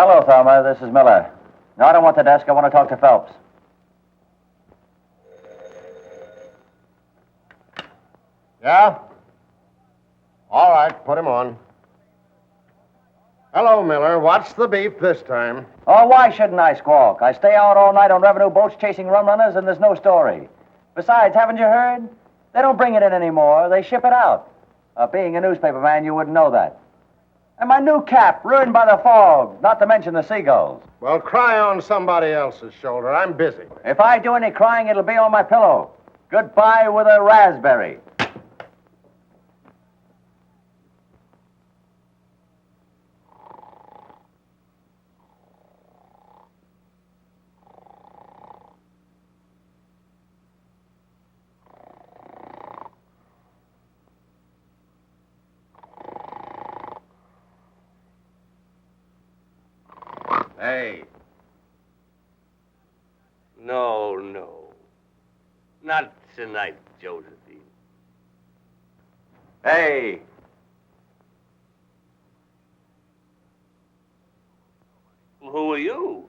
Hello, Thelma. This is Miller. No, I don't want the desk. I want to talk to Phelps. Yeah? All right, put him on. Hello, Miller. What's the beef this time? Oh, why shouldn't I squawk? I stay out all night on revenue boats chasing rum runners, and there's no story. Besides, haven't you heard? They don't bring it in anymore. They ship it out. Being a newspaper man, you wouldn't know that. And my new cap, ruined by the fog, not to mention the seagulls. Well, cry on somebody else's shoulder. I'm busy. If I do any crying, it'll be on my pillow. Goodbye with a raspberry. Hey. No. Not tonight, Josephine. Hey. Who are you?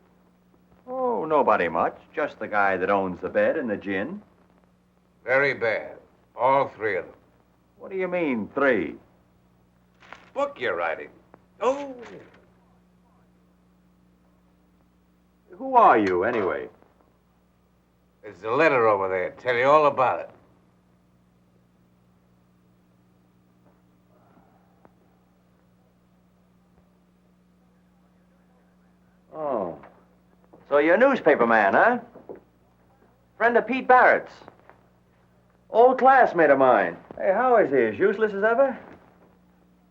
Oh, nobody much. Just the guy that owns the bed and the gin. Very bad. All three of them. What do you mean, 3? Book you're writing. Oh. Who are you, anyway? There's a letter over there. Tell you all about it. Oh. So you're a newspaper man, huh? Friend of Pete Barrett's. Old classmate of mine. Hey, how is he? As useless as ever?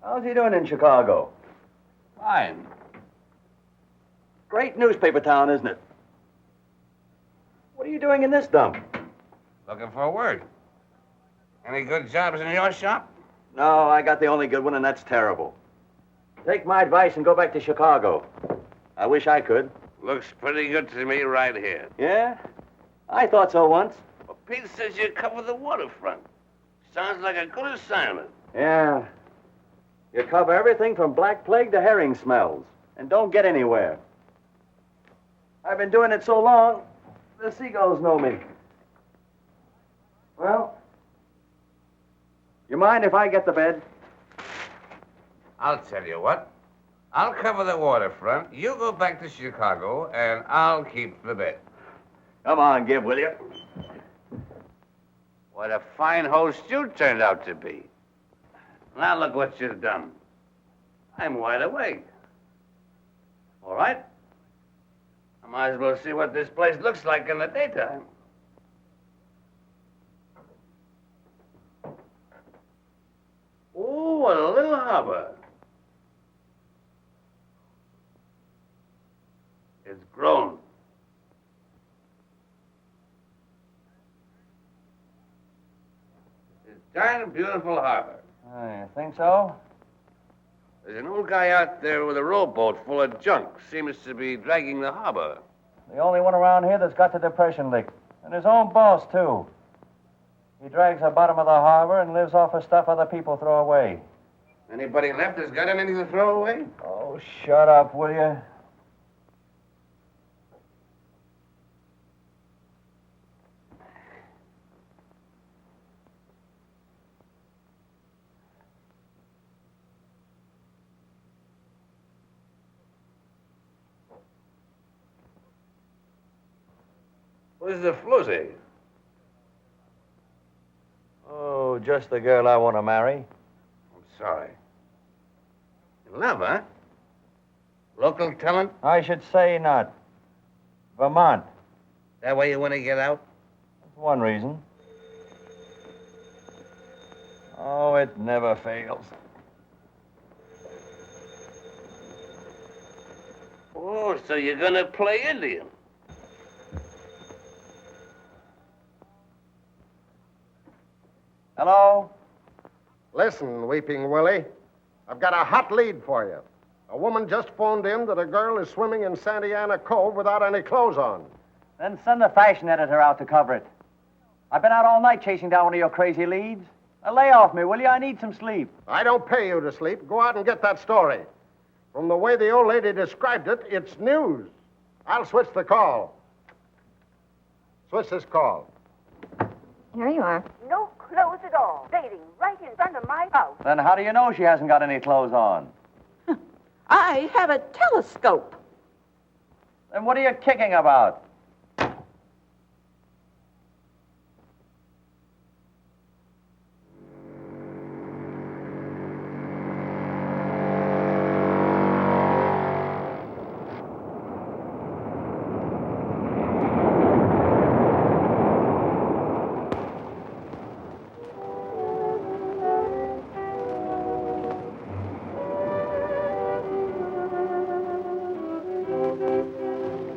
How's he doing in Chicago? Fine. Great newspaper town, isn't it? What are you doing in this dump? Looking for work. Any good jobs in your shop? No, I got the only good one, and that's terrible. Take my advice and go back to Chicago. I wish I could. Looks pretty good to me right here. Yeah? I thought so once. Well, Pete says you cover the waterfront. Sounds like a good assignment. Yeah. You cover everything from black plague to herring smells, and don't get anywhere. I've been doing it so long, the seagulls know me. Well, you mind if I get the bed? I'll tell you what. I'll cover the waterfront. You go back to Chicago, and I'll keep the bed. Come on, give, will you? What a fine host you turned out to be. Now look what you've done. I'm wide awake. All right? I might as well see what this place looks like in the daytime. Oh, what a little harbor. It's grown. It's a darn beautiful harbor. You think so? There's an old guy out there with a rowboat full of junk. Seems to be dragging the harbor. The only one around here that's got the depression licked. And his own boss, too. He drags the bottom of the harbor and lives off of stuff other people throw away. Anybody left that's got anything to throw away? Oh, shut up, will you? Where's the floozy? Oh, just the girl I want to marry. I'm sorry. In love, huh? Local talent? I should say not. Vermont. That way you want to get out? That's one reason. Oh, it never fails. Oh, so you're gonna play Indian? Hello? Listen, Weeping Willie. I've got a hot lead for you. A woman just phoned in that a girl is swimming in Santa Ana Cove without any clothes on. Then send the fashion editor out to cover it. I've been out all night chasing down one of your crazy leads. Now lay off me, will you? I need some sleep. I don't pay you to sleep. Go out and get that story. From the way the old lady described it, it's news. I'll switch the call. Switch this call. Here you are. No clothes at all. Dating right in front of my house. Then how do you know she hasn't got any clothes on? I have a telescope. Then what are you kicking about?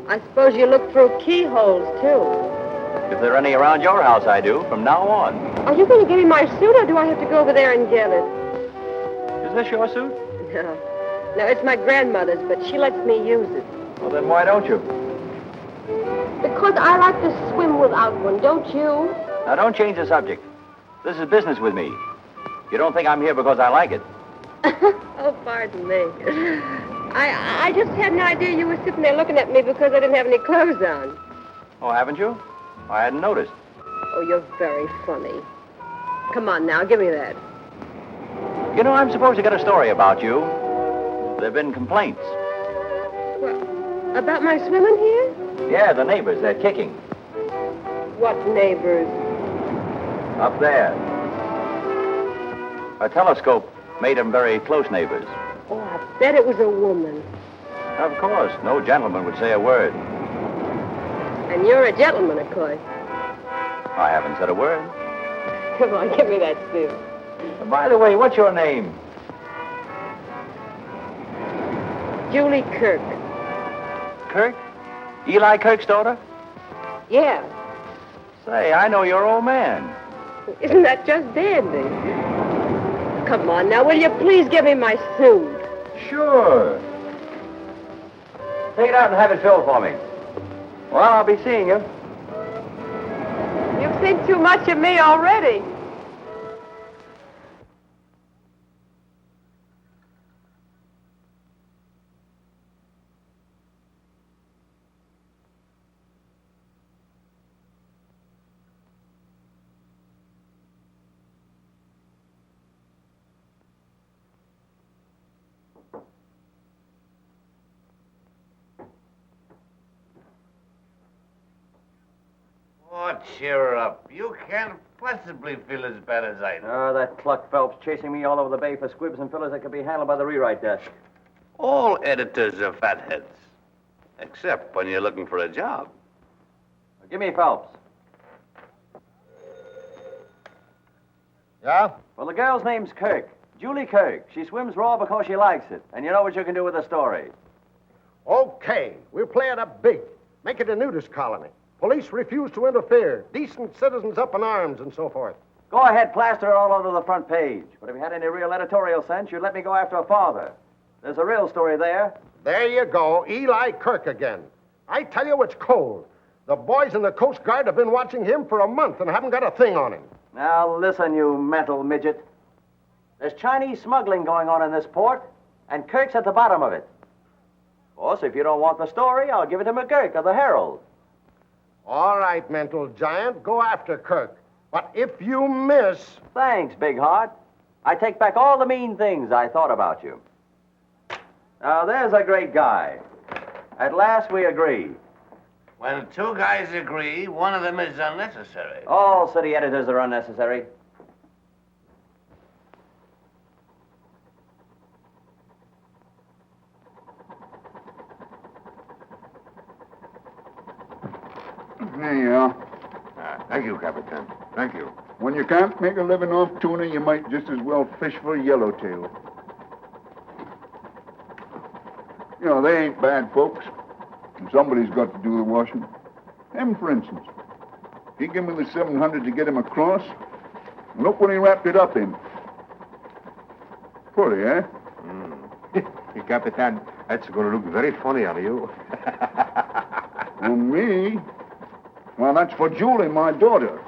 I suppose you look through keyholes, too. If there are any around your house, I do, from now on. Are you going to give me my suit, or do I have to go over there and get it? Is this your suit? No. No, it's my grandmother's, but she lets me use it. Well, then why don't you? Because I like to swim without one, don't you? Now, don't change the subject. This is business with me. You don't think I'm here because I like it. Oh, pardon me. I just had an idea you were sitting there looking at me because I didn't have any clothes on. Oh, haven't you? I hadn't noticed. Oh, you're very funny. Come on now, give me that. You know, I'm supposed to get a story about you. There have been complaints. What, about my swimming here? Yeah, the neighbors, they're kicking. What neighbors? Up there. A telescope made them very close neighbors. Oh, I bet it was a woman. Of course, no gentleman would say a word. And you're a gentleman, of course. I haven't said a word. Come on, give me that suit. By the way, what's your name? Julie Kirk. Kirk? Eli Kirk's daughter? Yeah. Say, I know your old man. Isn't that just dandy? Come on now, will you please give me my suit? Sure. Take it out and have it filled for me. Well, I'll be seeing you. You think too much of me already. Oh, cheer up. You can't possibly feel as bad as I do. Oh, that cluck Phelps chasing me all over the bay for squibs and fillers that could be handled by the rewrite desk. All editors are fatheads. Except when you're looking for a job. Give me Phelps. Yeah? Well, the girl's name's Kirk. Julie Kirk. She swims raw because she likes it. And you know what you can do with a story. Okay, we'll play it up big. Make it a nudist colony. Police refuse to interfere. Decent citizens up in arms and so forth. Go ahead, plaster it all over the front page. But if you had any real editorial sense, you'd let me go after a father. There's a real story there. There you go, Eli Kirk again. I tell you, it's cold. The boys in the Coast Guard have been watching him for a month and haven't got a thing on him. Now, listen, you mental midget. There's Chinese smuggling going on in this port, and Kirk's at the bottom of it. Of course, if you don't want the story, I'll give it to McGurk of the Herald. All right, mental giant, go after Kirk. But if you miss... Thanks, Big Heart. I take back all the mean things I thought about you. Now, there's a great guy. At last, we agree. When two guys agree, one of them is unnecessary. All city editors are unnecessary. There you are. Thank you, Captain. Thank you. When you can't make a living off tuna, you might just as well fish for yellowtail. You know, they ain't bad folks. Somebody's got to do the washing. Him, for instance. He gave me the 700 to get him across. And look what he wrapped it up in. Pretty, eh? Capitan, that's going to look very funny on you. On me? Well, that's for Julie, my daughter.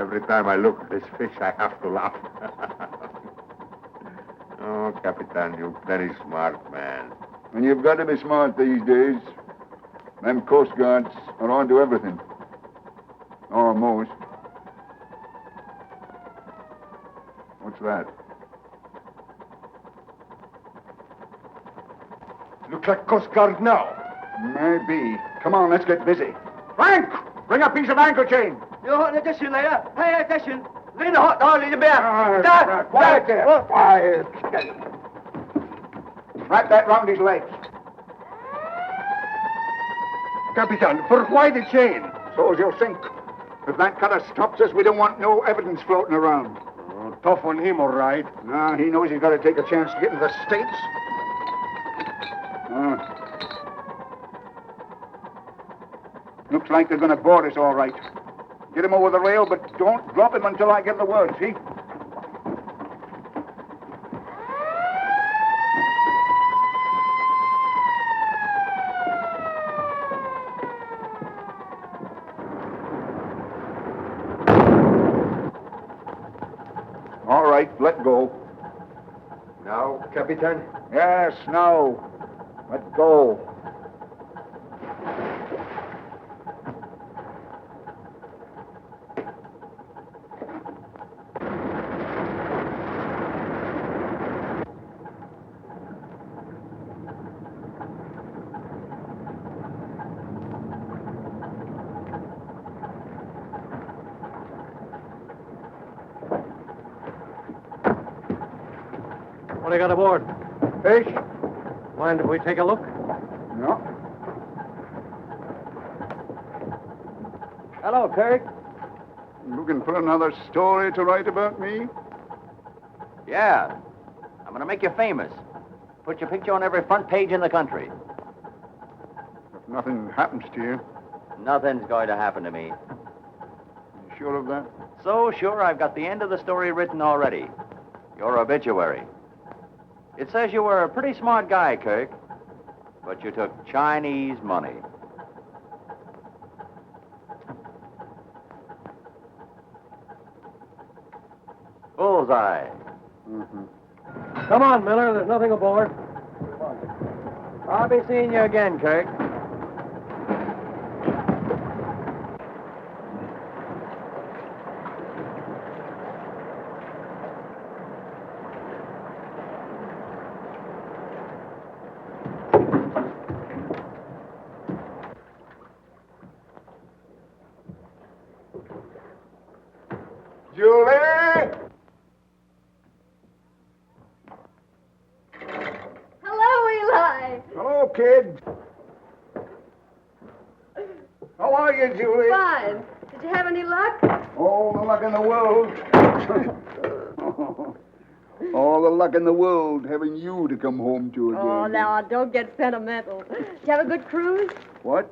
Every time I look at this fish, I have to laugh. Oh, Capitan, you're very smart, man. And you've got to be smart these days. Them Coast Guards are on to everything. Almost. What's that? Looks like Coast Guard now. Maybe. Come on, let's get busy. Frank! Bring a piece of anchor chain. Quiet there. Quiet. Wrap that round his legs. Capitan, for why the chain? So as you'll sink. If that cutter stops us, we don't want no evidence floating around. Oh, tough on him, all right. Nah, he knows he's got to take a chance to get into the States. Looks like they're going to board us all right. Get him over the rail, but don't drop him until I give the word, see? All right, let go. Now, Capitan? Yes, now. Let go. What do you got aboard? Fish? Mind if we take a look? No. Hello, Kirk. Looking for another story to write about me? Yeah. I'm going to make you famous. Put your picture on every front page in the country. If nothing happens to you, Nothing's going to happen to me. you sure of that? So sure, I've got the end of the story written already. Your obituary. It says you were a pretty smart guy, Kirk, but you took Chinese money. Bullseye. Mm-hmm. Come on, Miller. There's nothing aboard. I'll be seeing you again, Kirk. Julie! Hello, Eli. Hello, kid. How are you, Julie? Fine. Did you have any luck? All the luck in the world. All the luck in the world having you to come home to again. Oh, now, don't get sentimental. Did you have a good cruise? What?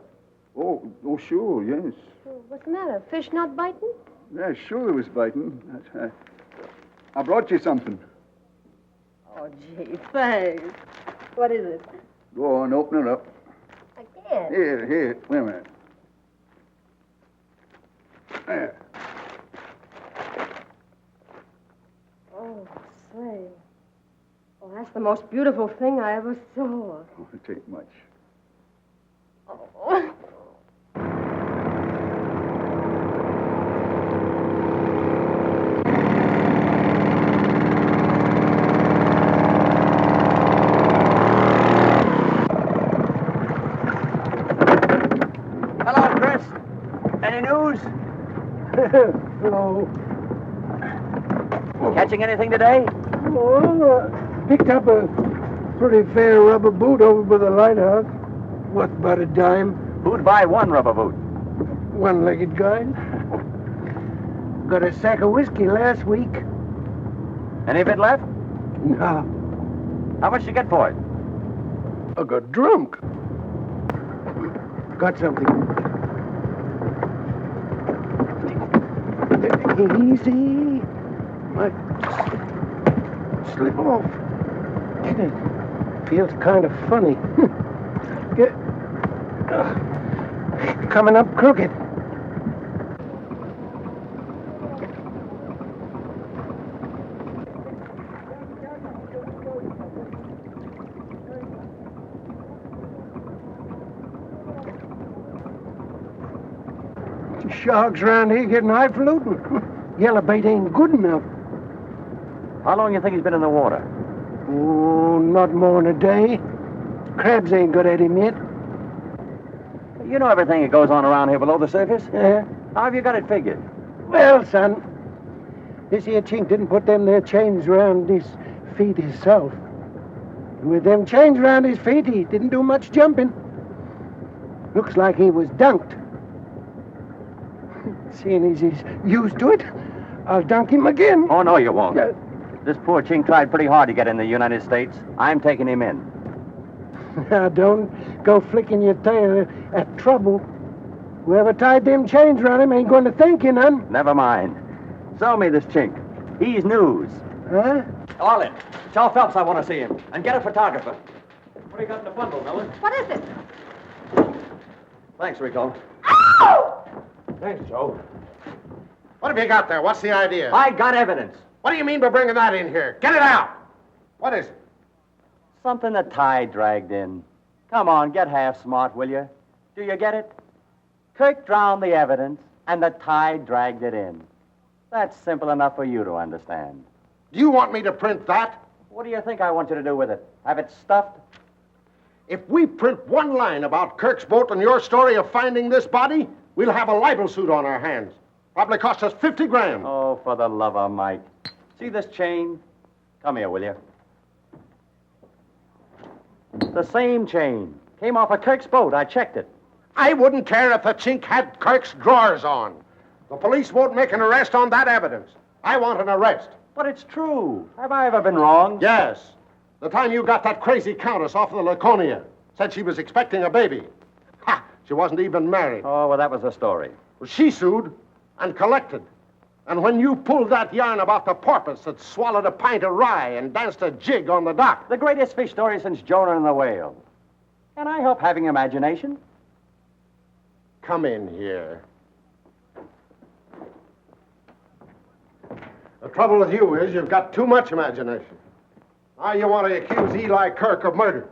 Oh, sure, yes. What's the matter? Fish not biting? Yeah, sure it was biting. I brought you something. Oh, gee, thanks. What is it? Go on, open it up. I can't. Here, wait a minute. There. Oh, say. Oh, that's the most beautiful thing I ever saw. Oh, it ain't much. Oh. Hello, Chris. Any news? Hello. Catching anything today? Well, picked up a pretty fair rubber boot over by the lighthouse. Worth about a dime. Who'd buy one rubber boot? One-legged guy. Got a sack of whiskey last week. Any of it left? No. How much did you get for it? I got drunk. Got something. Easy. Might slip off. Feels kind of funny. Coming up crooked. Sharks around here getting highfalutin. Yellow bait ain't good enough. How long you think he's been in the water? Oh, not more than a day. Crabs ain't got at him yet. You know everything that goes on around here below the surface. Yeah. How have you got it figured? Well, son, this here chink didn't put them there chains around his feet himself. With them chains around his feet, he didn't do much jumping. Looks like he was dunked. Seeing as he's used to it, I'll dunk him again. Oh, no, you won't. This poor chink tried pretty hard to get in the United States. I'm taking him in. Now, don't go flicking your tail at trouble. Whoever tied them chains around him ain't going to thank you none. Never mind. Sell me this chink. He's news. Huh? Arlen, tell Phelps I want to see him. And get a photographer. What do you got in the bundle, Miller? What is it? Thanks, Rico. Thanks, Joe. What have you got there? What's the idea? I got evidence. What do you mean by bringing that in here? Get it out! What is it? Something the tide dragged in. Come on, get half smart, will you? Do you get it? Kirk drowned the evidence, and the tide dragged it in. That's simple enough for you to understand. Do you want me to print that? What do you think I want you to do with it? Have it stuffed? If we print one line about Kirk's boat and your story of finding this body, we'll have a libel suit on our hands. Probably cost us 50 grand. Oh, for the love of Mike. See this chain? Come here, will you? The same chain. Came off of Kirk's boat. I checked it. I wouldn't care if the chink had Kirk's drawers on. The police won't make an arrest on that evidence. I want an arrest. But it's true. Have I ever been wrong? Yes. The time you got that crazy countess off of the Laconia. Said she was expecting a baby. Ha! She wasn't even married. Oh, well, that was the story. Well, she sued and collected. And when you pulled that yarn about the porpoise that swallowed a pint of rye and danced a jig on the dock. The greatest fish story since Jonah and the whale. Can I help having imagination? Come in here. The trouble with you is you've got too much imagination. Now you want to accuse Eli Kirk of murder.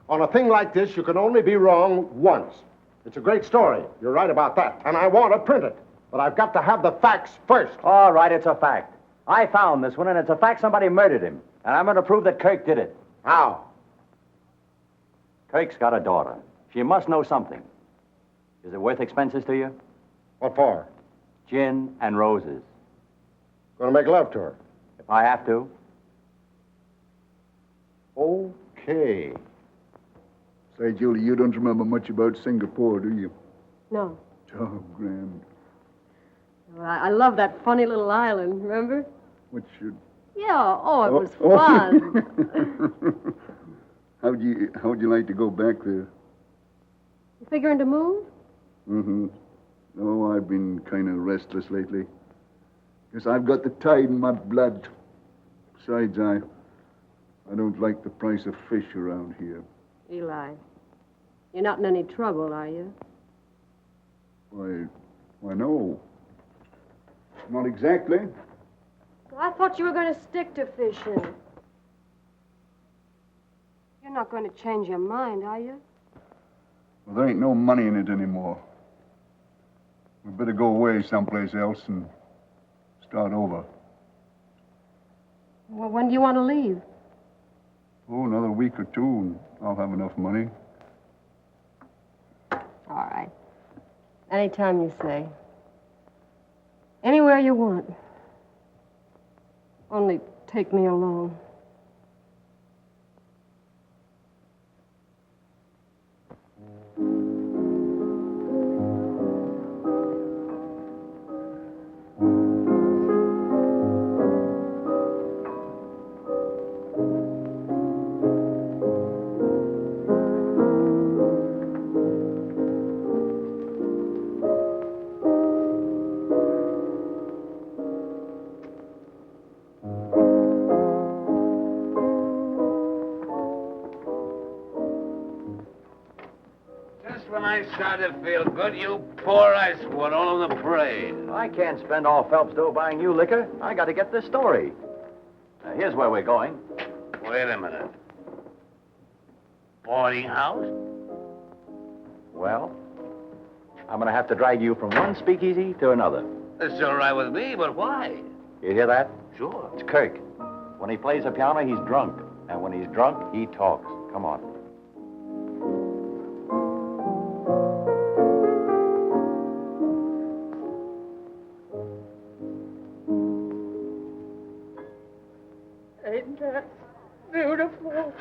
On a thing like this, you can only be wrong once. It's a great story. You're right about that. And I want to print it. But I've got to have the facts first. All right, it's a fact. I found this one, and it's a fact somebody murdered him. And I'm going to prove that Kirk did it. How? Kirk's got a daughter. She must know something. Is it worth expenses to you? What for? Gin and roses. Gonna make love to her. If I have to. Okay. Say, Julie, you don't remember much about Singapore, do you? No. Oh, grand. Well, I love that funny little island, remember? What should... Yeah, it was fun. How'd you like to go back there? You figuring to move? Mm-hmm. Oh, I've been kind of restless lately. Guess I've got the tide in my blood. Besides, I don't like the price of fish around here. Eli, you're not in any trouble, are you? Why, no. Not exactly. Well, I thought you were going to stick to fishing. You're not going to change your mind, are you? Well, there ain't no money in it anymore. We better go away someplace else and start over. Well, when do you want to leave? Oh, another week or two, and I'll have enough money. All right. Anytime you say. Anywhere you want. Only take me along. When I started to feel good, you poor ice water all on the parade. I can't spend all Phelps' dough buying you liquor. I got to get this story. Now, here's where we're going. Wait a minute. Boarding house? Well, I'm going to have to drag you from one speakeasy to another. It's all right with me, but why? You hear that? Sure. It's Kirk. When he plays the piano, he's drunk. And when he's drunk, he talks. Come on. Ain't that beautiful?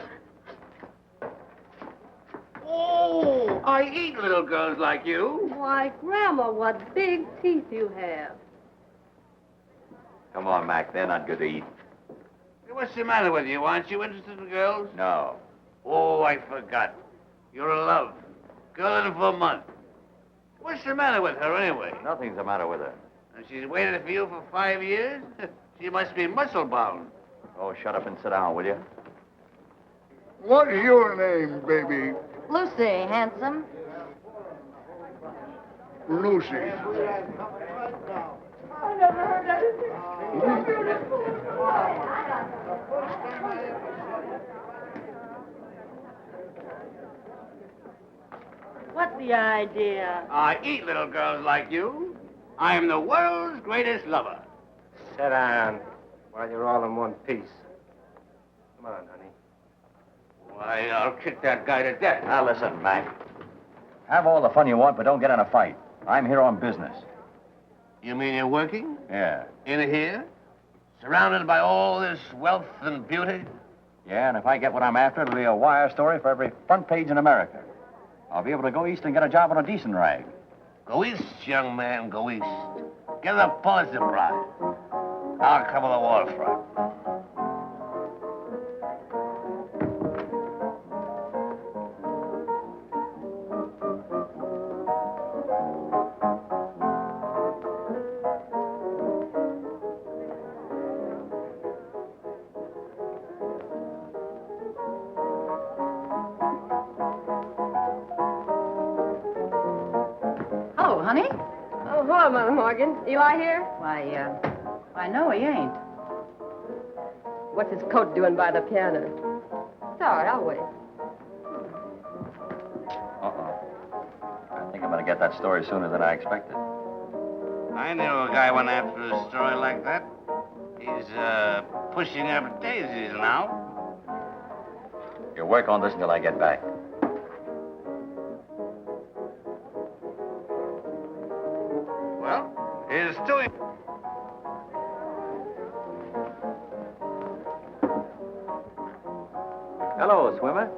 Oh, I eat little girls like you. Why, Grandma, what big teeth you have. Come on, Mac. They're not good to eat. Hey, what's the matter with you? Aren't you interested in girls? No. Oh, I forgot. You're in love. Girl in Vermont. What's the matter with her, anyway? Nothing's the matter with her. And she's waited for you for 5 years? She must be muscle-bound. Oh, shut up and sit down, will you? What's your name, baby? Lucy, handsome. Lucy. I never heard anything so beautiful. What's the idea? I eat little girls like you. I am the world's greatest lover. Sit down while you're all in one piece. Come on, honey. Why, I'll kick that guy to death. Now, listen, Mac. Have all the fun you want, but don't get in a fight. I'm here on business. You mean you're working? Yeah. In here? Surrounded by all this wealth and beauty? Yeah, and if I get what I'm after, it'll be a wire story for every front page in America. I'll be able to go east and get a job on a decent rag. Go east, young man, go east. Get the Pulitzer Prize. I'll cover the waterfront. Hello, honey. Oh, hello, Mother Morgan. Eli here? Why, no, he ain't. What's his coat doing by the piano? It's all right, I'll wait. Uh-oh. I think I'm going to get that story sooner than I expected. I knew a guy went after a story like that. He's, pushing up daisies now. You work on this until I get back. Well, here's to him. Hello, swimmer.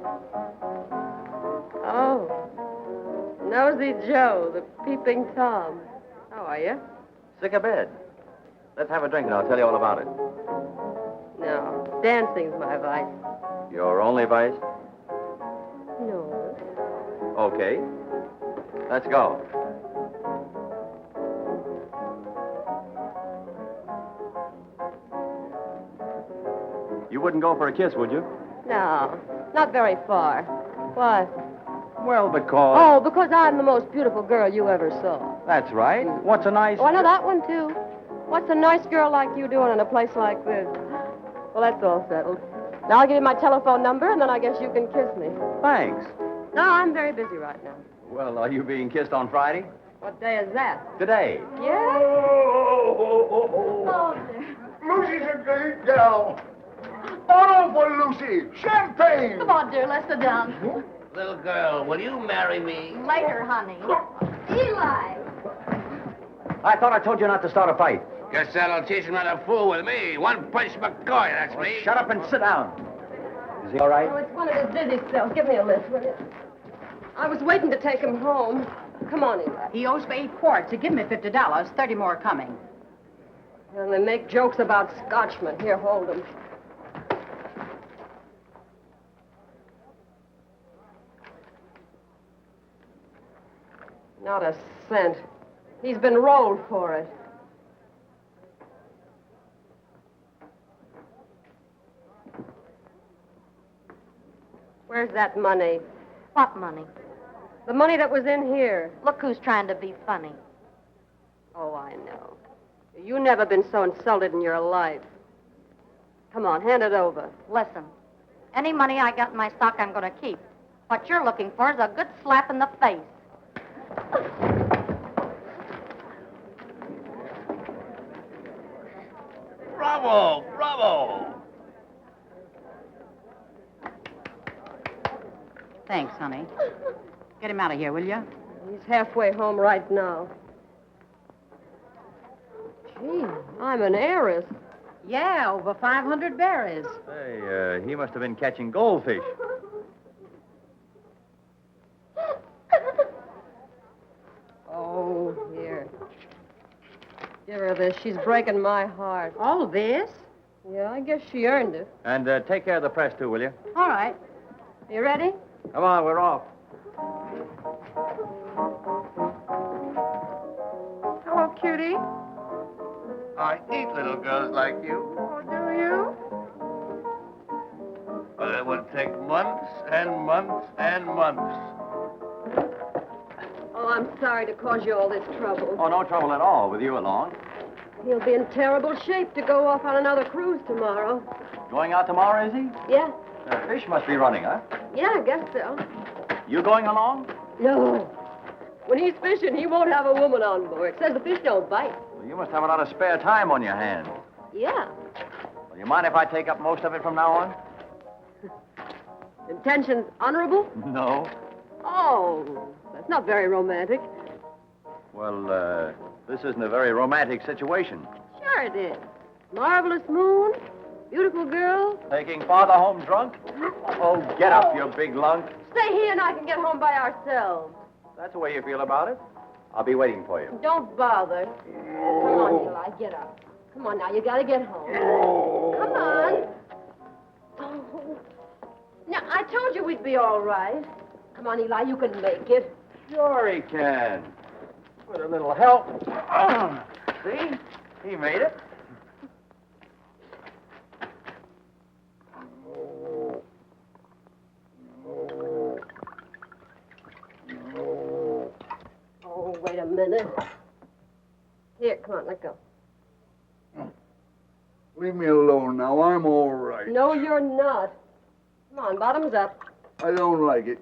Oh, Nosy Joe, the peeping Tom. How are you? Sick of bed. Let's have a drink and I'll tell you all about it. No, dancing's my vice. Your only vice? No. Okay. Let's go. You wouldn't go for a kiss, would you? No, not very far. What? Well, because... Oh, because I'm the most beautiful girl you ever saw. That's right. What's a nice... Oh, I know that one, too. What's a nice girl like you doing in a place like this? Well, that's all settled. Now I'll give you my telephone number, and then I guess you can kiss me. Thanks. No, I'm very busy right now. Well, are you being kissed on Friday? What day is that? Today. Yeah? Oh, Lucy's a great gal. Bottle for Lucy. Champagne. Come on, dear, let's sit down. Little girl, will you marry me? Later, honey. Eli! I thought I told you not to start a fight. Guess that'll teach him not to fool with me. One punch McCoy, that's me. Shut up and sit down. Is he all right? Oh, it's one of his dizzy spells. Give me a lift, will you? I was waiting to take him home. Come on, Eli. He owes me 8 quarts. He give me $50. 30 more coming. And they make jokes about Scotchmen. Here, hold them. Not a cent. He's been rolled for it. Where's that money? What money? The money that was in here. Look who's trying to be funny. Oh, I know. You never been so insulted in your life. Come on, hand it over. Listen, any money I got in my stock, I'm going to keep. What you're looking for is a good slap in the face. Bravo! Bravo! Thanks, honey. Get him out of here, will you? He's halfway home right now. Gee, I'm an heiress. Yeah, over 500 berries. Say, he must have been catching goldfish. Oh, here. Give her this. She's breaking my heart. All this? Yeah, I guess she earned it. And take care of the press, too, will you? All right. You ready? Come on, we're off. Hello, cutie. I eat little girls like you. Oh, do you? But it would take months and months and months. Oh, I'm sorry to cause you all this trouble. Oh, no trouble at all with you along. He'll be in terrible shape to go off on another cruise tomorrow. Going out tomorrow, is he? Yeah. Fish must be running, huh? Yeah, I guess so. You going along? No. When he's fishing, he won't have a woman on board. Says the fish don't bite. Well, you must have a lot of spare time on your hands. Yeah. Well, you mind if I take up most of it from now on? Intentions honorable? No. Oh, that's not very romantic. Well, this isn't a very romantic situation. Sure it is. Marvelous moon, beautiful girl. Taking father home drunk? Oh, get up, you big lunk. Stay here and I can get home by ourselves. That's the way you feel about it. I'll be waiting for you. Don't bother. Come on, Eli, get up. Come on now, you gotta get home. Come on. Oh. Now, I told you we'd be all right. Come on, Eli, you can make it. Sure he can. With a little help. See? He made it. Oh, wait a minute. Here, come on, let go. Leave me alone now. I'm all right. No, you're not. Come on, bottoms up. I don't like it.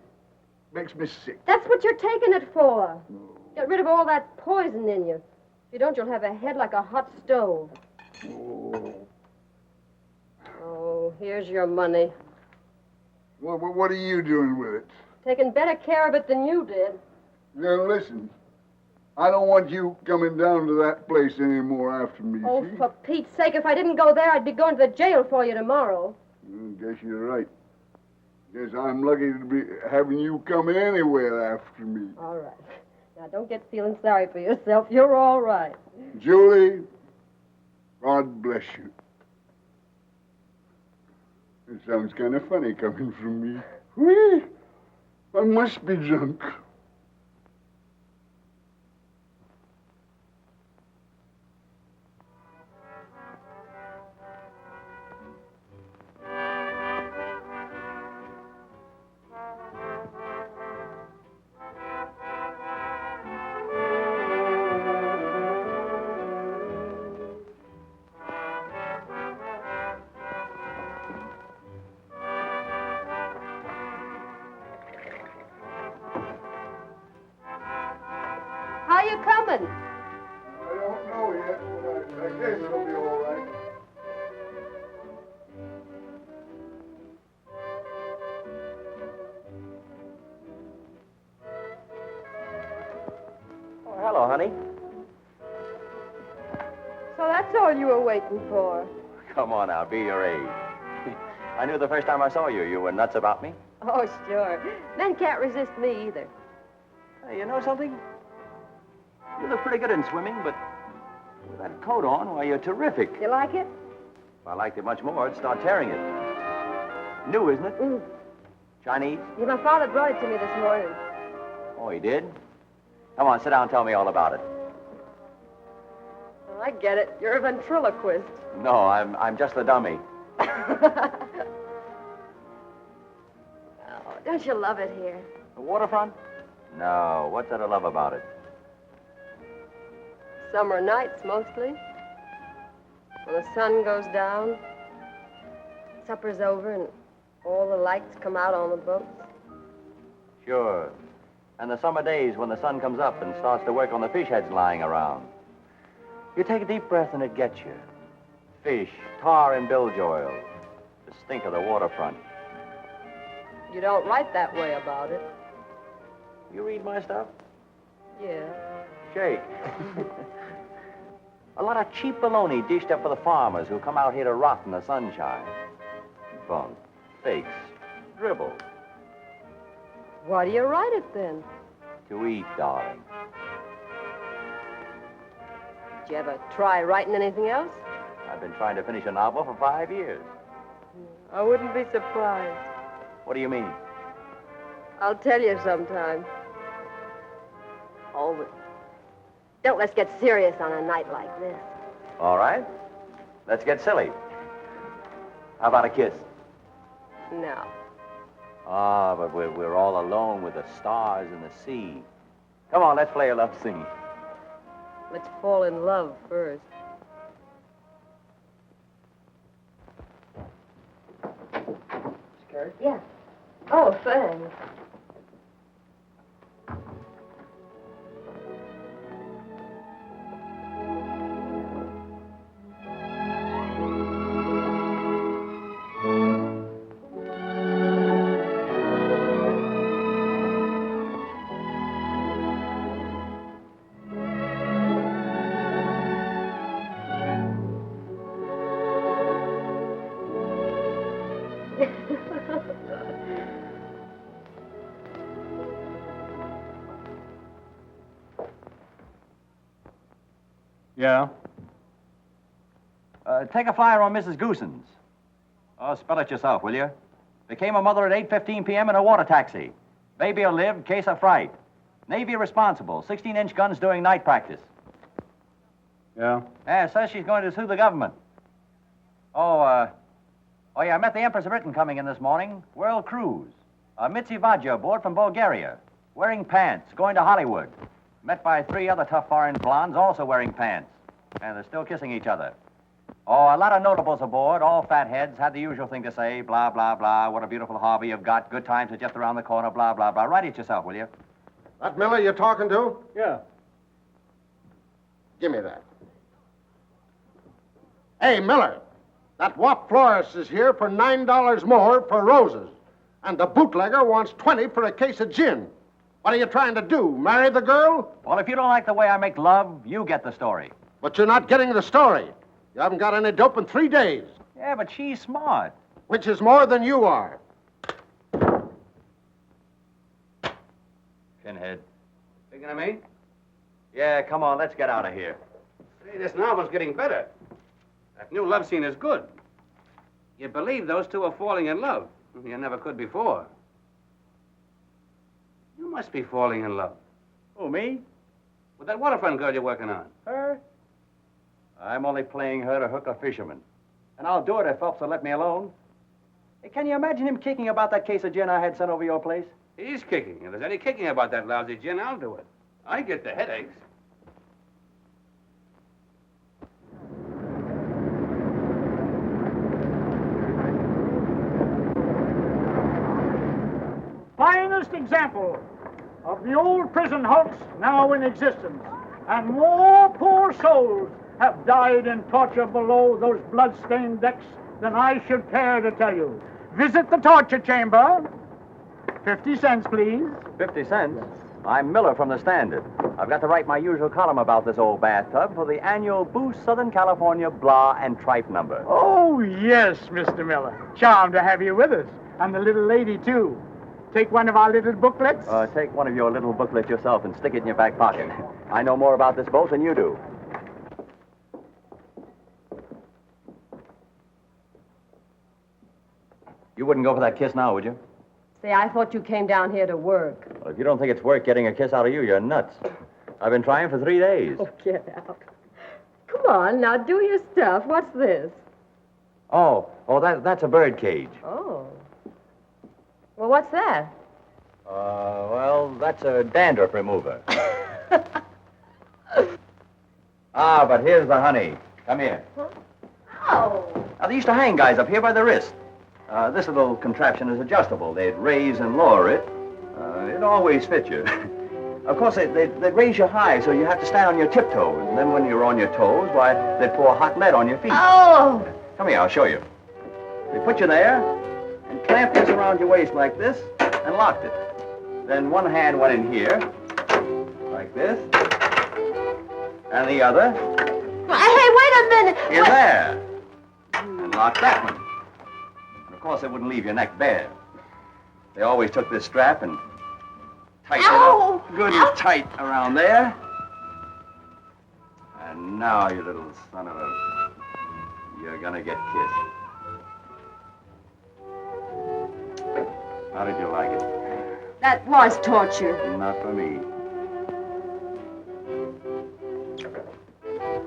Makes me sick. That's what you're taking it for. Get rid of all that poison in you. If you don't, you'll have a head like a hot stove. Oh, here's your money. What are you doing with it? Taking better care of it than you did. Now, listen. I don't want you coming down to that place anymore after me, Oh, see? for Pete's sake, if I didn't go there, I'd be going to the jail for you tomorrow. Guess you're right. Guess I'm lucky to be having you come anywhere after me. All right. Now, don't get feeling sorry for yourself. You're all right. Julie, God bless you. It sounds kind of funny coming from me. Whee! I must be drunk. How you coming? I don't know yet, but I guess it'll be all right. Oh, hello, honey. So that's all you were waiting for. Come on now, be your age. I knew the first time I saw you, you were nuts about me. Oh, sure. Men can't resist me either. Hey, you know something? You look pretty good in swimming, but with that coat on, why, you're terrific. You like it? If I liked it much more, I'd start tearing it. New, isn't it? Mm. Chinese? Yeah, my father brought it to me this morning. Oh, he did? Come on, sit down and tell me all about it. Oh, I get it. You're a ventriloquist. No, I'm just a dummy. Oh, don't you love it here? The waterfront? No, what's there to love about it? Summer nights, mostly. When the sun goes down, supper's over, and all the lights come out on the boats. Sure. And the summer days when the sun comes up and starts to work on the fish heads lying around. You take a deep breath and it gets you. fish, tar and bilge oil. The stink of the waterfront. You don't write that way about it. You read my stuff? Yeah. Shake. A lot of cheap baloney dished up for the farmers who come out here to rot in the sunshine. Bunk, fakes, dribble. Why do you write it then? To eat, darling. Did you ever try writing anything else? I've been trying to finish a novel for 5 years. I wouldn't be surprised. What do you mean? I'll tell you sometime. Oh, but don't let's get serious on a night like this. All right. Let's get silly. How about a kiss? No. Ah, but we're all alone with the stars and the sea. Come on, let's play a love scene. Let's fall in love first. Skirt? Yeah. Oh, thanks. Yeah? Take a flyer on Mrs. Goosens. Oh, spell it yourself, will you? Became a mother at 8:15 p.m. in a water taxi. Baby'll live, case of fright. Navy responsible, 16-inch guns doing night practice. Yeah? Yeah, says she's going to sue the government. Oh, yeah, I met the Empress of Britain coming in this morning. World cruise. Mitzi Vadja aboard from Bulgaria. Wearing pants, going to Hollywood. Met by 3 other tough foreign blondes also wearing pants. And they're still kissing each other. Oh, a lot of notables aboard, all fat heads, had the usual thing to say, blah, blah, blah, what a beautiful harbor you've got, good times are just around the corner, blah, blah, blah. Write it yourself, will you? That Miller you're talking to? Yeah. Give me that. Hey, Miller, that wop florist is here for $9 more for roses. And the bootlegger wants 20 for a case of gin. What are you trying to do, marry the girl? Well, if you don't like the way I make love, you get the story. But you're not getting the story. You haven't got any dope in 3 days. Yeah, but she's smart. Which is more than you are. Pinhead. Thinking of me? Yeah, come on, let's get out of here. Say, this novel's getting better. That new love scene is good. You believe those two are falling in love. You never could before. You must be falling in love. Who, me? With that waterfront girl you're working on. Her? I'm only playing her to hook a fisherman. And I'll do it if Phelps will let me alone. Hey, can you imagine him kicking about that case of gin I had sent over your place? He's kicking. If there's any kicking about that lousy gin, I'll do it. I get the headaches. Finest example of the old prison hulks now in existence. And more poor souls have died in torture below those blood-stained decks than I should care to tell you. Visit the torture chamber. 50 cents, please. 50 cents? I'm Miller from the Standard. I've got to write my usual column about this old bathtub for the annual Boost Southern California Blah and Tripe number. Oh, yes, Mr. Miller. Charmed to have you with us. And the little lady, too. Take one of our little booklets. Take one of your little booklets yourself and stick it in your back pocket. I know more about this boat than you do. You wouldn't go for that kiss now, would you? Say, I thought you came down here to work. Well, if you don't think it's worth getting a kiss out of you, you're nuts. I've been trying for 3 days. Oh, get out. Come on, now do your stuff. What's this? That's a bird cage. Oh. Well, what's that? That's a dandruff remover. But here's the honey. Come here. Oh. Now, they used to hang guys up here by the wrist. This little contraption is adjustable. They'd raise and lower it. It always fits you. Of course, they'd raise you high, so you have to stand on your tiptoes. And then when you're on your toes, why, they'd pour hot lead on your feet. Oh! Come here, I'll show you. They put you there and clamped this around your waist like this and locked it. Then one hand went in here, like this, and the other Hey, wait a minute. in there, and locked that one. And of course, they wouldn't leave your neck bare. They always took this strap and tightened it up good and tight around there. And now, you little son of a... You're gonna get kissed. How did you like it? That was torture. Not for me.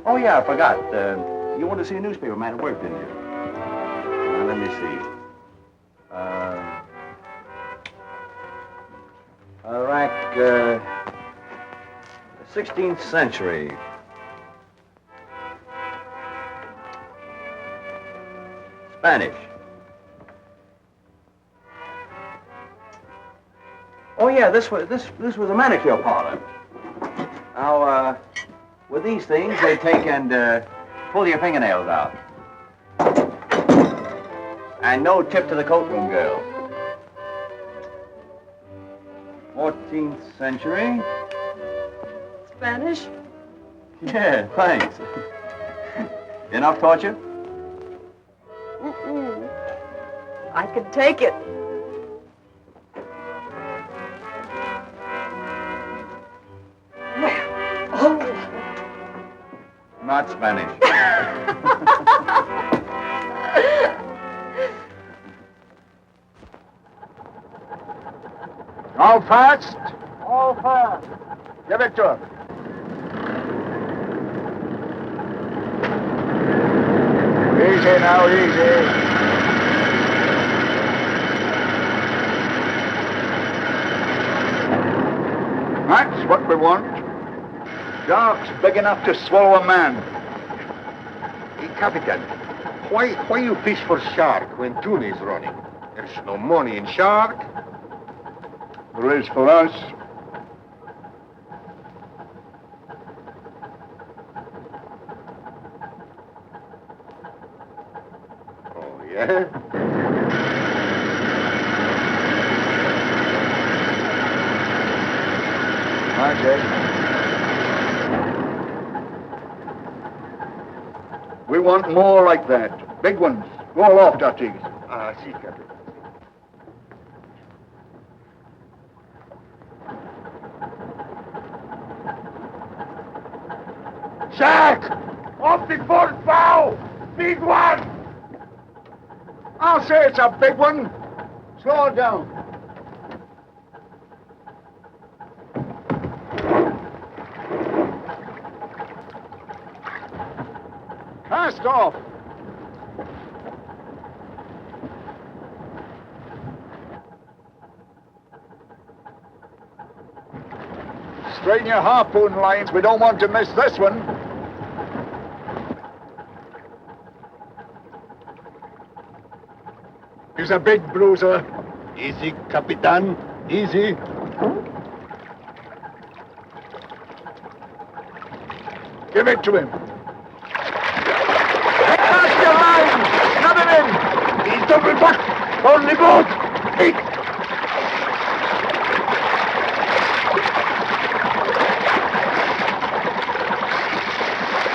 Oh, yeah, I forgot. You wanted to see a newspaper man at work, didn't you? Now, let me see. Rack, 16th century. Spanish. Oh yeah, this was a manicure parlor. Now, with these things, they take and pull your fingernails out. And no tip to the coatroom girl. 14th century. Spanish? Yeah, thanks. Enough torture? Mm-mm. I could take it. Not Spanish. All fast? All fast. Give it to him. Easy now, easy. That's what we want. Sharks big enough to swallow a man. Hey, Capitan, why you fish for shark when tuna is running? There's no money in shark. There is for us. Oh, yeah? That's it. We want more like that. Big ones. Go aloft, Artigas. Ah, si, Capitan. Shark! Off the port bow! Big one! I'll say it's a big one. Slow it down. Cast off. Straighten your harpoon lines. We don't want to miss this one. He's a big bruiser. Easy, Capitan. Easy. Give it to him. Cast your line! Snap him in! He's double back! On the boat! Hey!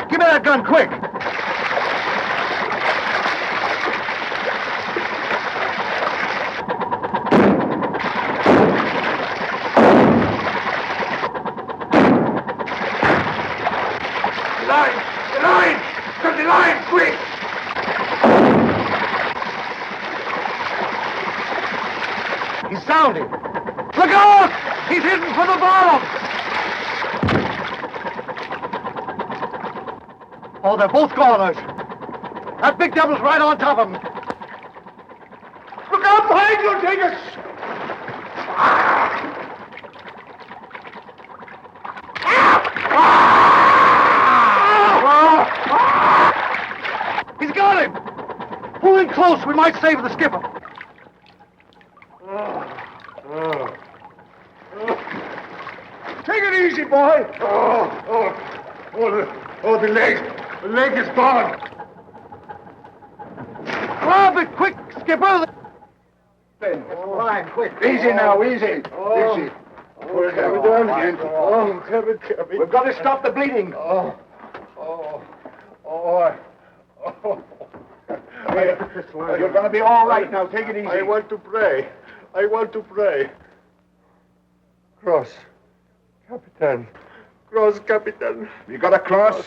Give me that gun, quick! Look out! He's heading for the bottom! Oh, they're both goners. That big devil's right on top of him. Look out behind you, Dingus! He's got him! Pull in close, we might save the skipper. Take it easy, boy. The leg. The leg is gone. Grab it quick, Skipper. Fine, quick. Easy now, easy. Easy. What have we done, Yankee? We've got to stop the bleeding. You're going to be all right now. Take it easy. I want to pray. Cross, Capitan. Cross, Capitan. You got a cross?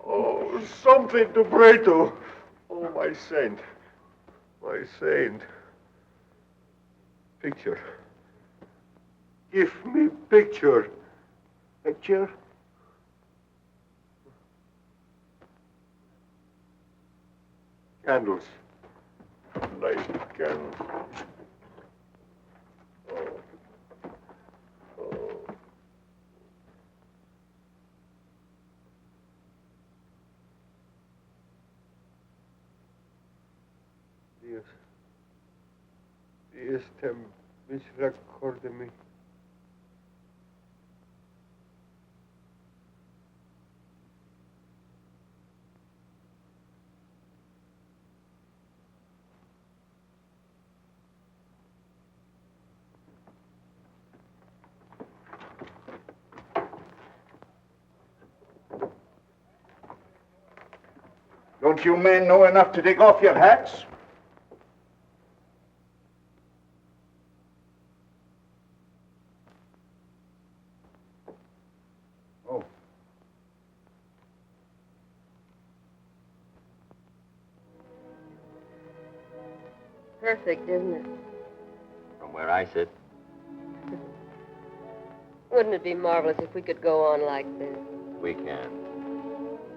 Oh, something to pray to. Oh, my saint. My saint. Picture. Give me picture. Picture? Candles. Light candles. Dios te misericordia. Don't you men know enough to take off your hats? Oh. Perfect, isn't it? From where I sit. Wouldn't it be marvelous if we could go on like this? We can.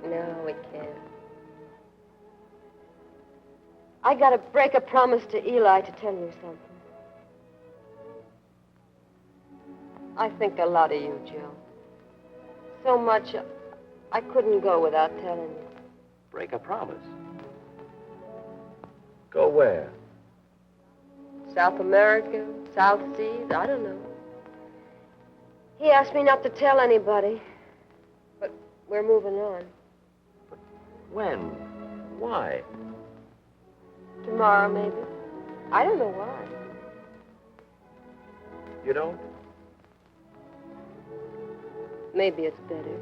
No, we can't. I gotta break a promise to Eli to tell you something. I think a lot of you, Joe. So much, I couldn't go without telling you. Break a promise. Go where? South America, South Seas, I don't know. He asked me not to tell anybody, but we're moving on. When? Why? Tomorrow, maybe. I don't know why. You don't? Maybe it's better.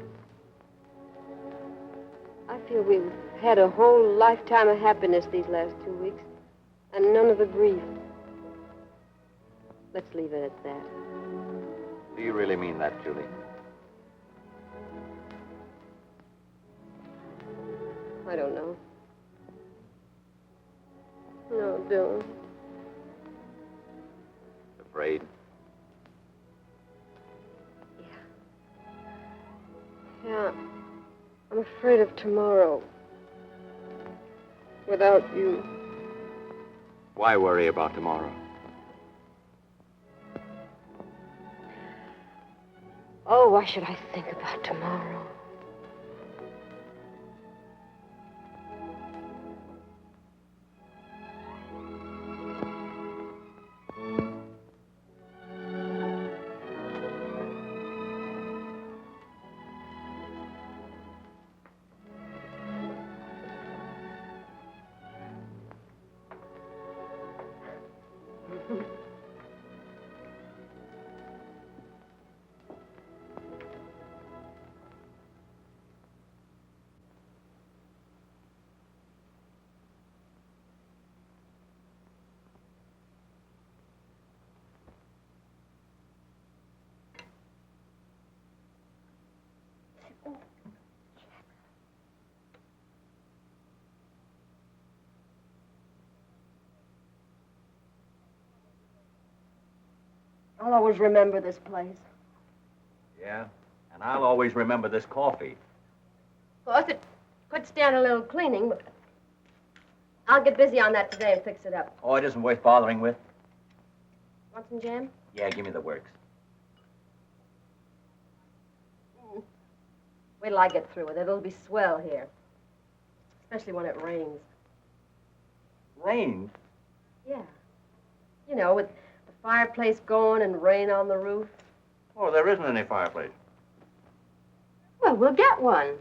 I feel we've had a whole lifetime of happiness these last 2 weeks, and none of the grief. Let's leave it at that. Do you really mean that, Julie? I don't know. No, don't. Afraid? Yeah. I'm afraid of tomorrow. Without you. Why worry about tomorrow? Oh, why should I think about tomorrow? I'll always remember this place. Yeah, and I'll always remember this coffee. Of course, it could stand a little cleaning, but I'll get busy on that today and fix it up. Oh, it isn't worth bothering with. Want some jam? Yeah, give me the works. Wait till I get through with it. It'll be swell here. Especially when it rains. Rain? Yeah. You know, with the fireplace going and rain on the roof. Oh, there isn't any fireplace. Well, we'll get one.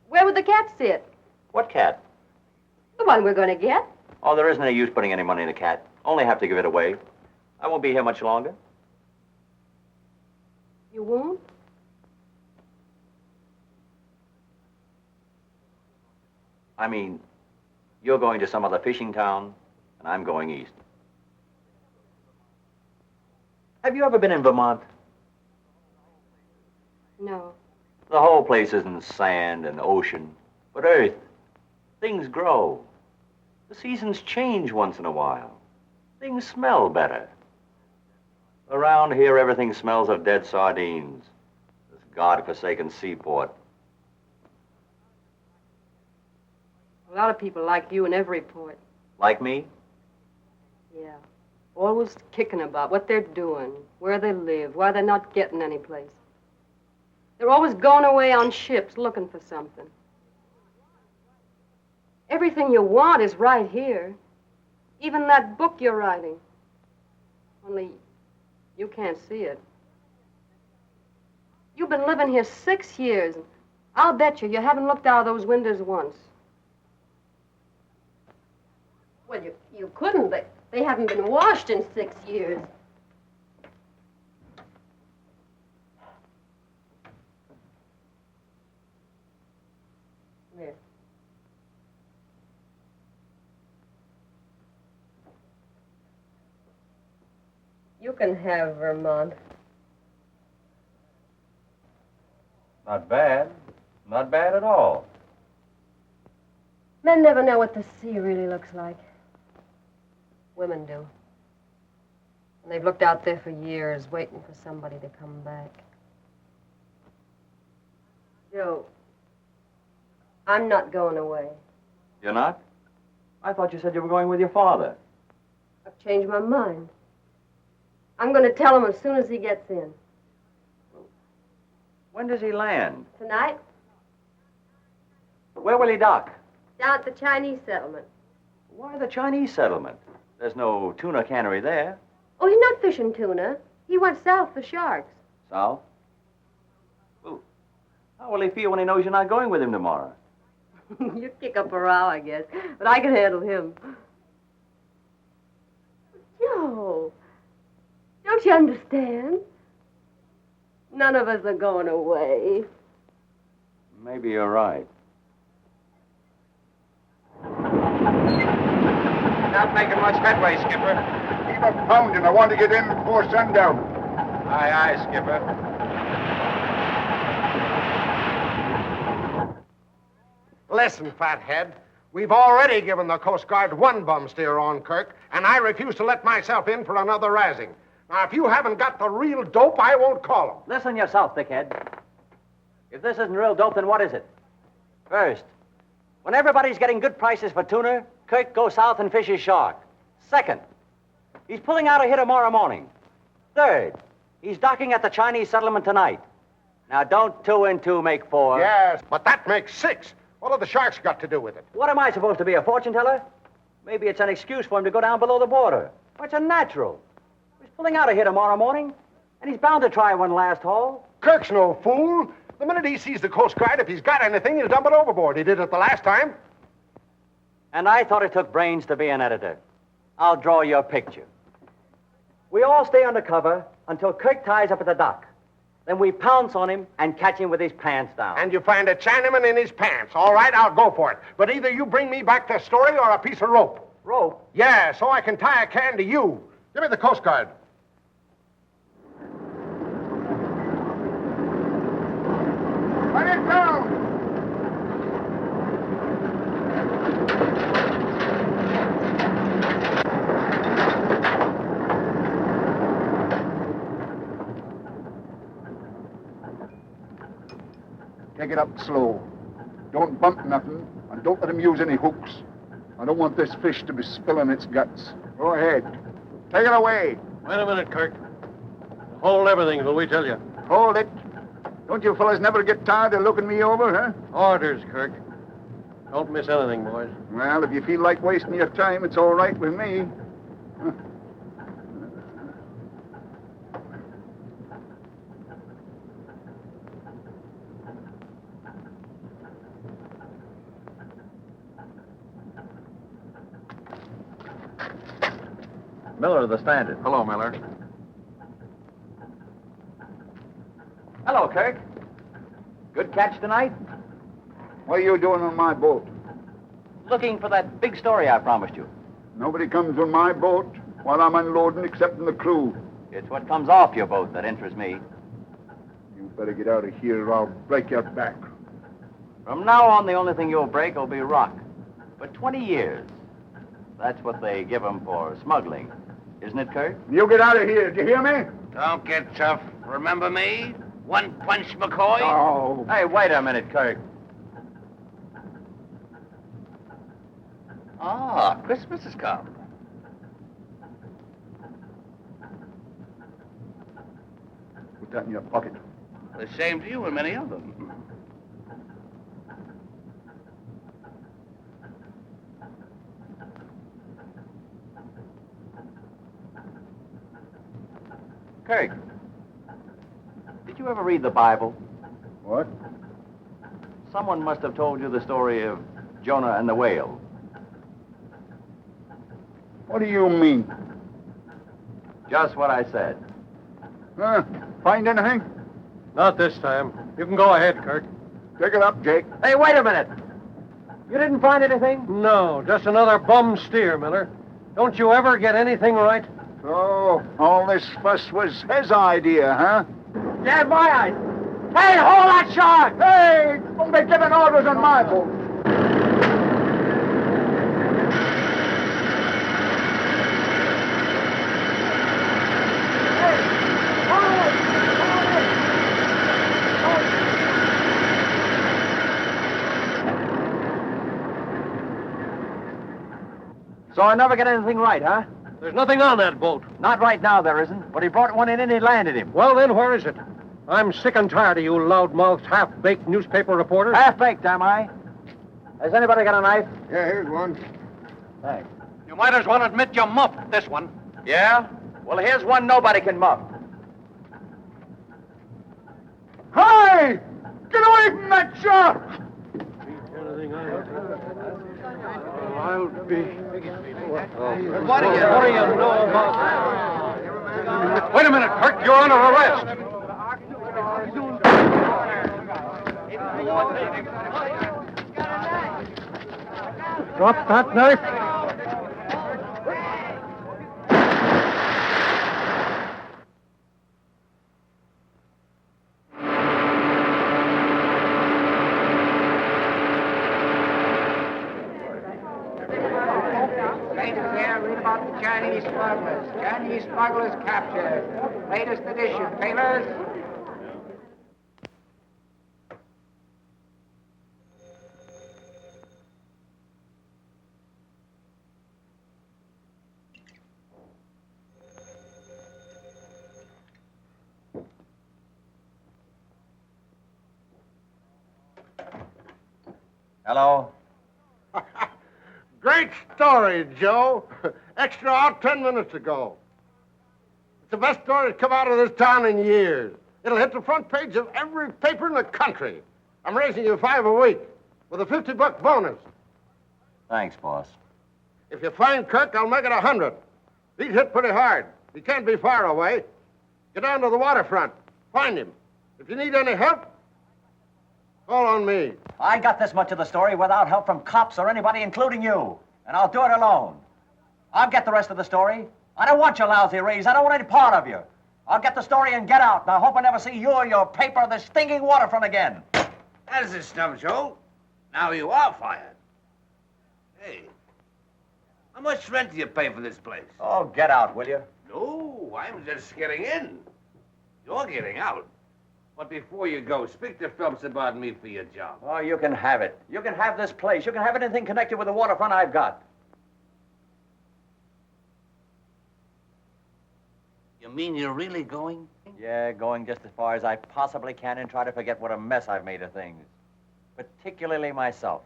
Where would the cat sit? What cat? The one we're going to get. Oh, there isn't any use putting any money in the cat. Only have to give it away. I won't be here much longer. You won't? I mean, you're going to some other fishing town, and I'm going east. Have you ever been in Vermont? No. The whole place isn't sand and ocean, but earth. Things grow. The seasons change once in a while. Things smell better. Around here, everything smells of dead sardines. This God-forsaken seaport. A lot of people like you in every port. Like me? Yeah. Always kicking about what they're doing, where they live, why they're not getting any place. They're always going away on ships looking for something. Everything you want is right here. Even that book you're writing. Only you can't see it. You've been living here 6 years. And I'll bet you haven't looked out of those windows once. Well, you couldn't. They haven't been washed in 6 years. There. You can have Vermont. Not bad. Not bad at all. Men never know what the sea really looks like. Women do. And they've looked out there for years, waiting for somebody to come back. Joe, I'm not going away. You're not? I thought you said you were going with your father. I've changed my mind. I'm going to tell him as soon as he gets in. When does he land? Tonight, Where will he dock? down at the Chinese settlement. Why the Chinese settlement? There's no tuna cannery there. Oh, he's not fishing tuna. He went south for sharks. South? Well, how will he feel when he knows you're not going with him tomorrow? You kick up a row, I guess. But I can handle him. Joe, don't you understand? None of us are going away. Maybe you're right. Not making much headway, Skipper. Keep up pounding. I want to get in before sundown. Aye, aye, Skipper. Listen, fathead. We've already given the Coast Guard one bum steer on Kirk, and I refuse to let myself in for another razzing. Now, if you haven't got the real dope, I won't call him. Listen yourself, dickhead. If this isn't real dope, then what is it? First, when everybody's getting good prices for tuna, Kirk goes south and fishes shark. Second, he's pulling out of here tomorrow morning. Third, he's docking at the Chinese settlement tonight. Now, don't 2 and 2 make 4. Yes, but that makes 6. What have the sharks got to do with it? What am I supposed to be, a fortune teller? Maybe it's an excuse for him to go down below the border. Well, it's a natural. He's pulling out of here tomorrow morning, and he's bound to try one last haul. Kirk's no fool. The minute he sees the Coast Guard, if he's got anything, he'll dump it overboard. He did it the last time. And I thought it took brains to be an editor. I'll draw your picture. We all stay under cover until Kirk ties up at the dock. Then we pounce on him and catch him with his pants down. And you find a Chinaman in his pants. All right, I'll go for it. But either you bring me back the story or a piece of rope. Rope? Yeah, so I can tie a can to you. Give me the Coast Guard. Let it down! Take it up slow. Don't bump nothing, and don't let him use any hooks. I don't want this fish to be spilling its guts. Go ahead. Take it away. Wait a minute, Kirk. Hold everything till we tell you. Hold it. Don't you fellas never get tired of looking me over, huh? Orders, Kirk. Don't miss anything, boys. Well, if you feel like wasting your time, it's all right with me. Miller of the Standard. Hello, Miller. Hello, Kirk. Good catch tonight? What are you doing on my boat? Looking for that big story I promised you. Nobody comes on my boat while I'm unloading excepting the crew. It's what comes off your boat that interests me. You better get out of here or I'll break your back. From now on, the only thing you'll break will be rock. For 20 years. That's what they give 'em for smuggling. Isn't it, Kirk? You get out of here. Do you hear me? Don't get tough. Remember me? One punch McCoy? Oh. Hey, wait a minute, Kirk. Ah, Christmas has come. Put that in your pocket. The same to you and many of them. Kirk, did you ever read the Bible? What? Someone must have told you the story of Jonah and the whale. What do you mean? Just what I said. Find anything? Not this time. You can go ahead, Kirk. Take it up, Jake. Hey, wait a minute. You didn't find anything? No, just another bum steer, Miller. Don't you ever get anything right? So, all this fuss was his idea, huh? Yeah, my eyes. Hey, hold that shark! Hey, don't be giving orders on my boat. So I never get anything right, huh? There's nothing on that boat. Not right now, there isn't. But he brought one in and he landed him. Well, then, where is it? I'm sick and tired of you loudmouthed, half-baked newspaper reporters. Half-baked, am I? Has anybody got a knife? Yeah, here's one. Thanks. You might as well admit you muffed this one. Yeah? Well, here's one nobody can muff. Hey! Get away from that shark! I'll be... What do you know about... Wait a minute, Kirk. You're under arrest. Drop that knife. Read about the Chinese smugglers. Chinese smugglers captured. Latest edition, tailors. Hello? Great story, Joe. Extra out 10 minutes ago. It's the best story that's come out of this town in years. It'll hit the front page of every paper in the country. I'm raising you $5 a week with a $50 bonus. Thanks, boss. If you find Kirk, I'll make it 100. He's hit pretty hard. He can't be far away. Get down to the waterfront. Find him. If you need any help, call on me. I got this much of the story without help from cops or anybody, including you. And I'll do it alone. I'll get the rest of the story. I don't want your lousy raise. I don't want any part of you. I'll get the story and get out. And I hope I never see you or your paper or the stinking waterfront again. That's it, Snub Joe. Now you are fired. Hey, how much rent do you pay for this place? Oh, get out, will you? No, I'm just getting in. You're getting out. But before you go, speak to Phelps about me for your job. Oh, you can have it. You can have this place. You can have anything connected with the waterfront I've got. You mean you're really going? Yeah, going just as far as I possibly can and try to forget what a mess I've made of things. Particularly myself.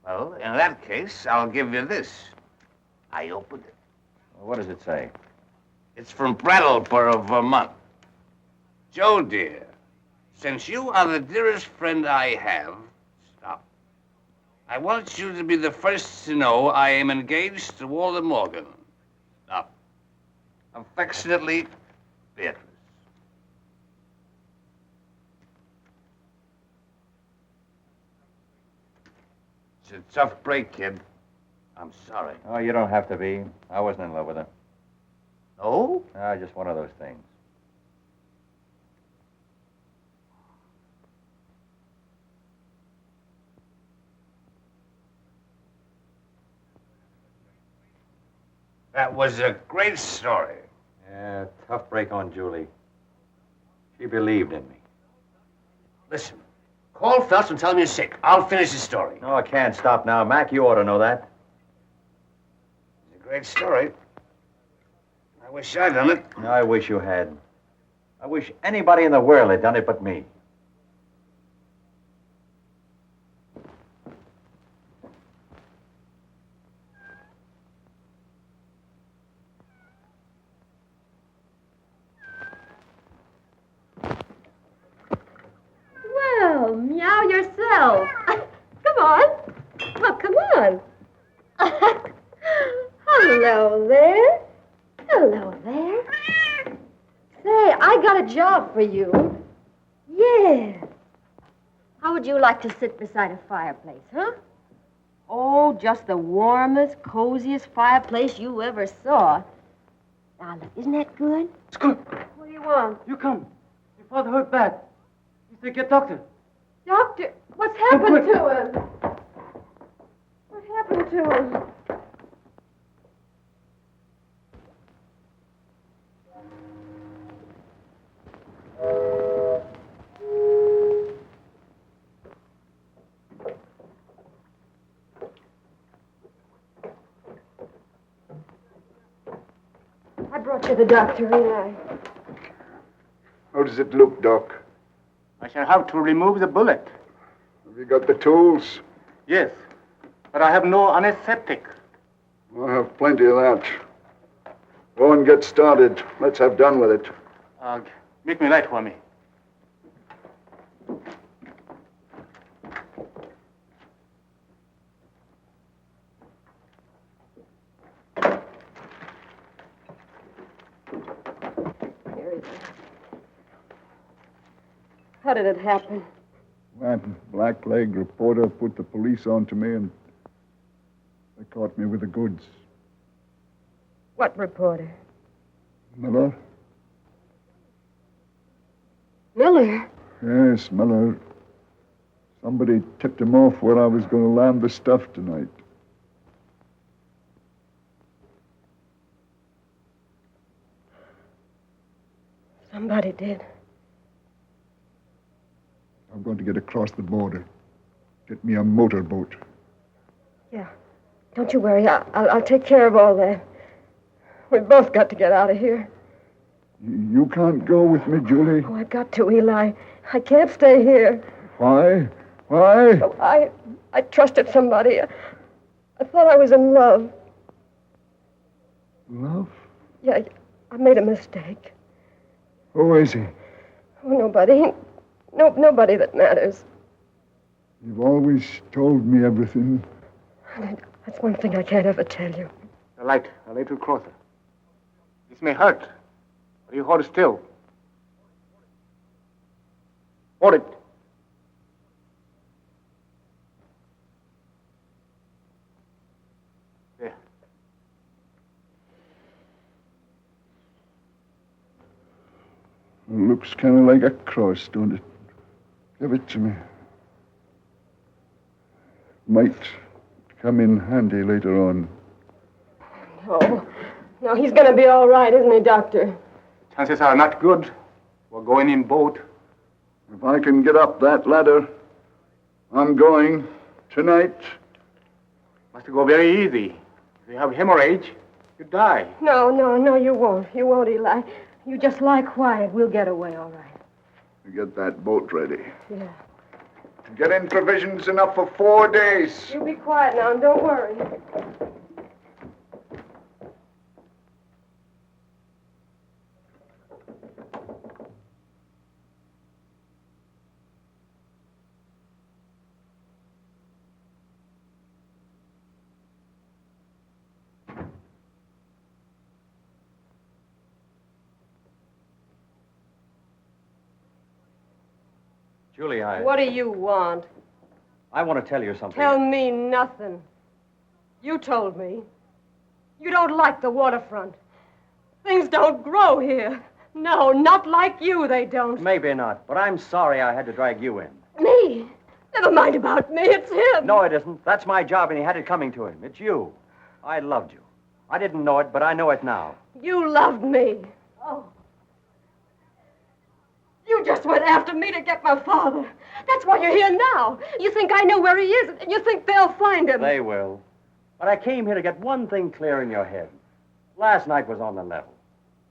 Well, in that case, I'll give you this. I opened it. What does it say? It's from Brattleboro, Vermont. Joe, dear, since you are the dearest friend I have, stop. I want you to be the first to know I am engaged to Walter Morgan. Stop. Affectionately, Beatrice. It's a tough break, kid. I'm sorry. Oh, you don't have to be. I wasn't in love with her. No? Just one of those things. That was a great story. Yeah, tough break on Julie. She believed in me. Listen, call Phelps and tell him you're sick. I'll finish the story. No, I can't stop now. Mac, you ought to know that. It's a great story. I wish I'd done it. I wish you had. I wish anybody in the world had done it but me. Well, meow yourself. Come on. Well, come on. Hello there. Hello there. Say, I got a job for you. Yeah. How would you like to sit beside a fireplace, huh? Oh, just the warmest, coziest fireplace you ever saw. Now, look, isn't that good? It's good. What do you want? You come. Your father hurt bad. You say get doctor. Doctor, what's happened to him? What happened to him? I brought you the doctor, Eli. How does it look, Doc? I shall have to remove the bullet. Have you got the tools? Yes, but I have no anesthetic. I have plenty of that. Go and get started. Let's have done with it. Make me light for me. How did it happen? That black-leg reporter put the police on to me, and they caught me with the goods. What reporter? Miller? Miller? Yes, Miller. Somebody tipped him off where I was going to land the stuff tonight. Somebody did. I'm going to get across the border. Get me a motorboat. Yeah. Don't you worry. I'll take care of all that. We've both got to get out of here. You can't go with me, Julie. Oh, I've got to, Eli. I can't stay here. Why? Why? Oh, I trusted somebody. I thought I was in love. Love? Yeah, I made a mistake. Who is he? Oh, nobody. Nobody that matters. You've always told me everything. That's one thing I can't ever tell you. The light, a little closer. This may hurt, but you hold still. Hold it. There. It looks kind of like a cross, don't it? Give it to me. Might come in handy later on. No, he's going to be all right, isn't he, Doctor? Chances are not good. We're going in boat. If I can get up that ladder, I'm going tonight. Must go very easy. If you have hemorrhage, you die. No, you won't. You won't, Eli. You just lie quiet. We'll get away, all right. Get that boat ready. Yeah. Get in provisions enough for 4 days. You be quiet now and don't worry. Julie, What do you want? I want to tell you something. Tell me nothing. You told me. You don't like the waterfront. Things don't grow here. No, not like you, they don't. Maybe not, but I'm sorry I had to drag you in. Me? Never mind about me. It's him. No, it isn't. That's my job, and he had it coming to him. It's you. I loved you. I didn't know it, but I know it now. You loved me. Oh. You just went after me to get my father. That's why you're here now. You think I know where he is, and you think they'll find him. They will. But I came here to get one thing clear in your head. Last night was on the level.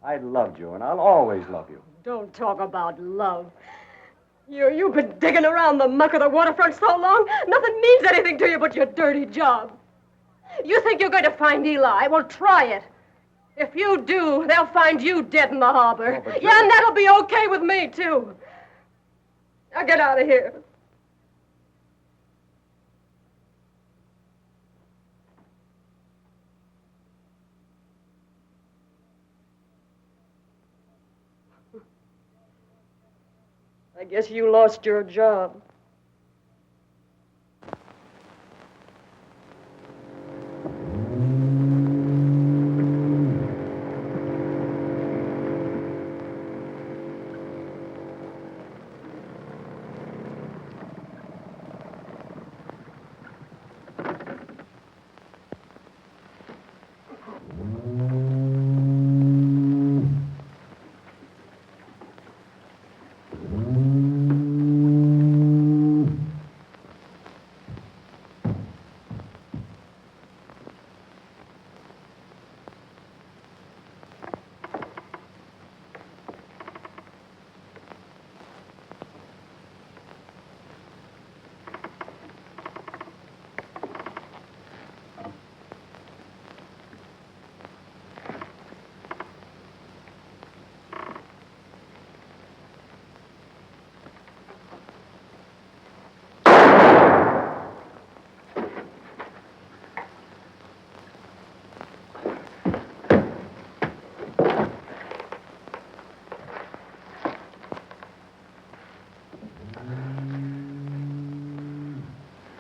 I loved you, and I'll always love you. Don't talk about love. You've been digging around the muck of the waterfront so long, nothing means anything to you but your dirty job. You think you're going to find Eli? Well, try it. If you do, they'll find you dead in the harbor. Oh, yeah, and that'll be okay with me, too. Now get out of here. I guess you lost your job.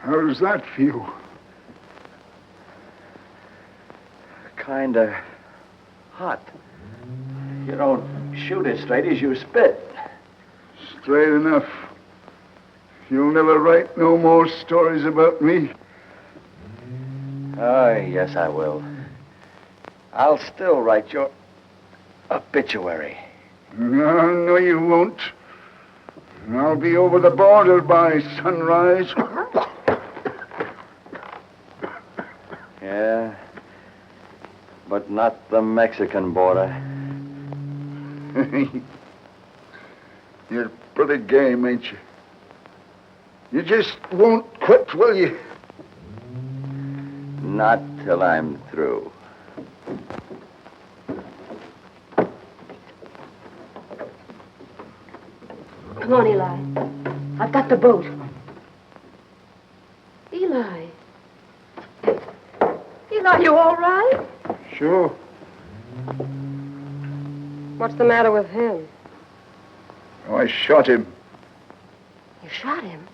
How does that feel? Kinda hot. You don't shoot as straight as you spit. Straight enough. You'll never write no more stories about me. Oh, yes, I will. I'll still write your obituary. No, you won't. I'll be over the border by sunrise. Yeah, but not the Mexican border. You're pretty game, ain't you? You just won't quit, will you? Not till I'm through. Come on, Eli. I've got the boat. Eli. Eli, you all right? Sure. What's the matter with him? Oh, I shot him. You shot him?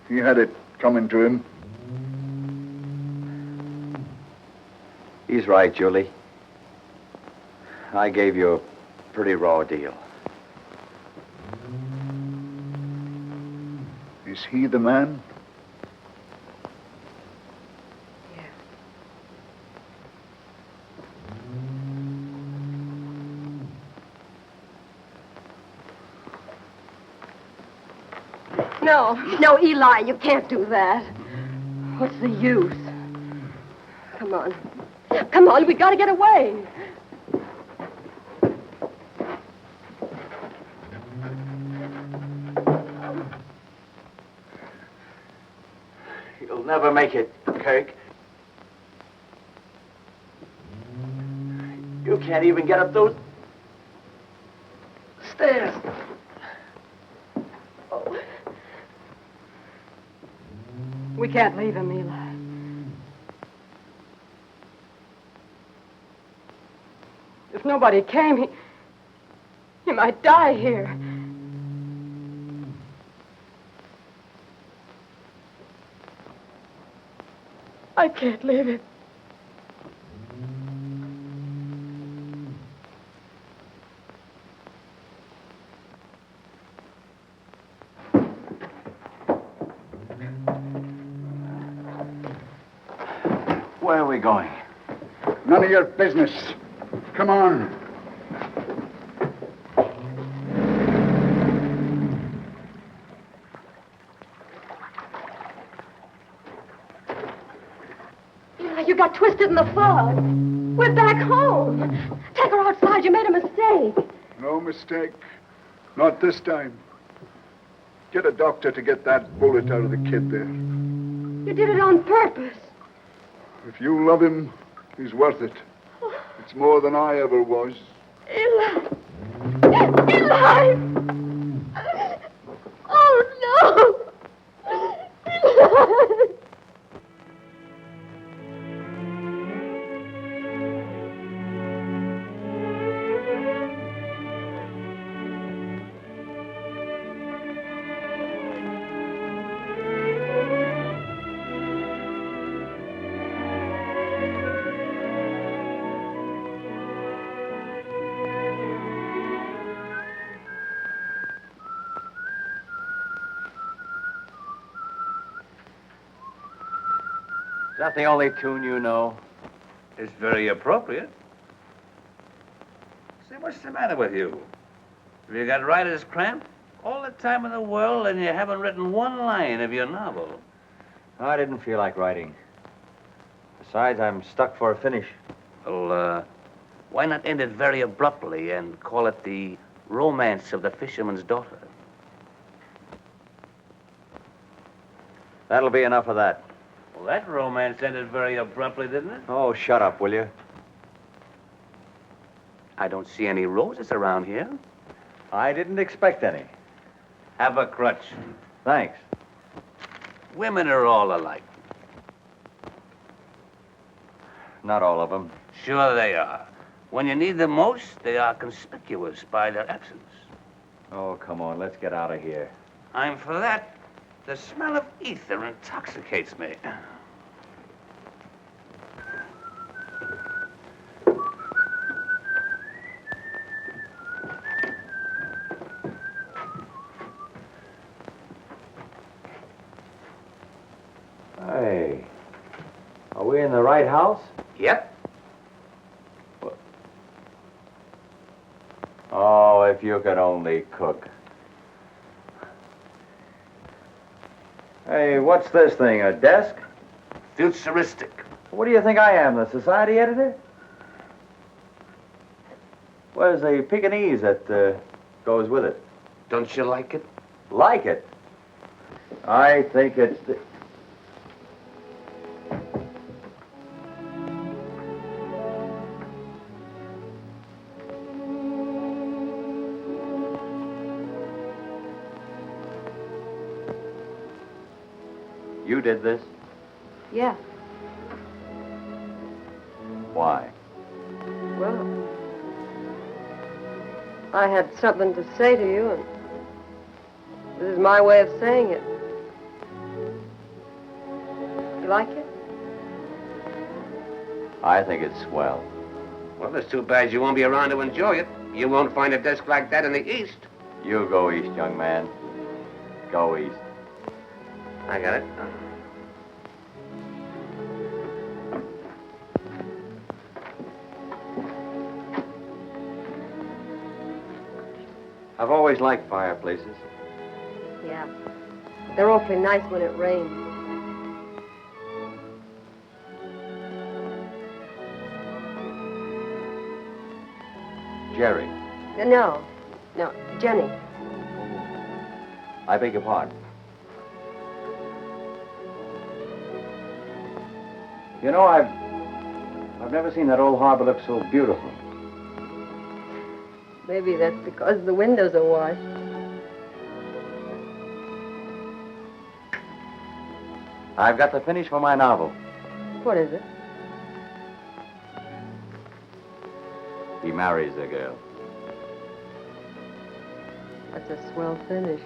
He had it coming to him. He's right, Julie. I gave you a pretty raw deal. Is he the man? No, Eli, you can't do that. What's the use? Come on. Come on, we gotta get away. You'll never make it, Kirk. You can't even get up those stairs. Oh. We can't leave him, Eli. If nobody came, he might die here. I can't leave him. Where are we going? None of your business. Come on. Eli, you got twisted in the fog. We're back home. Take her outside. You made a mistake. No mistake. Not this time. Get a doctor to get that bullet out of the kid there. You did it on purpose. If you love him, he's worth it. It's more than I ever was. Eli! Eli! Oh, no! Eli! Is that the only tune you know? It's very appropriate. Say, what's the matter with you? Have you got writer's cramp? All the time in the world and you haven't written one line of your novel. I didn't feel like writing. Besides, I'm stuck for a finish. Well, why not end it very abruptly and call it The Romance of the Fisherman's Daughter? That'll be enough of that. Well, that romance ended very abruptly, didn't it? Oh, shut up, will you? I don't see any roses around here. I didn't expect any. Have a crutch. Thanks. Women are all alike. Not all of them. Sure they are. When you need them most, they are conspicuous by their absence. Oh, come on, let's get out of here. I'm for that. The smell of ether intoxicates me. Hey, are we in the right house? Yep. Oh, if you could only cook. Hey, what's this thing, a desk? Futuristic. What do you think I am, the society editor? Where's the Pekingese that goes with it? Don't you like it? Like it? I think it's... You did this? Yeah. Why? Well, I had something to say to you, and this is my way of saying it. You like it? I think it's swell. Well, it's too bad you won't be around to enjoy it. You won't find a desk like that in the East. You go east, young man. Go east. I got it. I've always liked fireplaces. Yeah. They're awfully nice when it rains. Jerry, No, Jenny. I beg your pardon. You know, I've never seen that old harbor look so beautiful. Maybe that's because the windows are washed. I've got the finish for my novel. What is it? He marries a girl. That's a swell finish.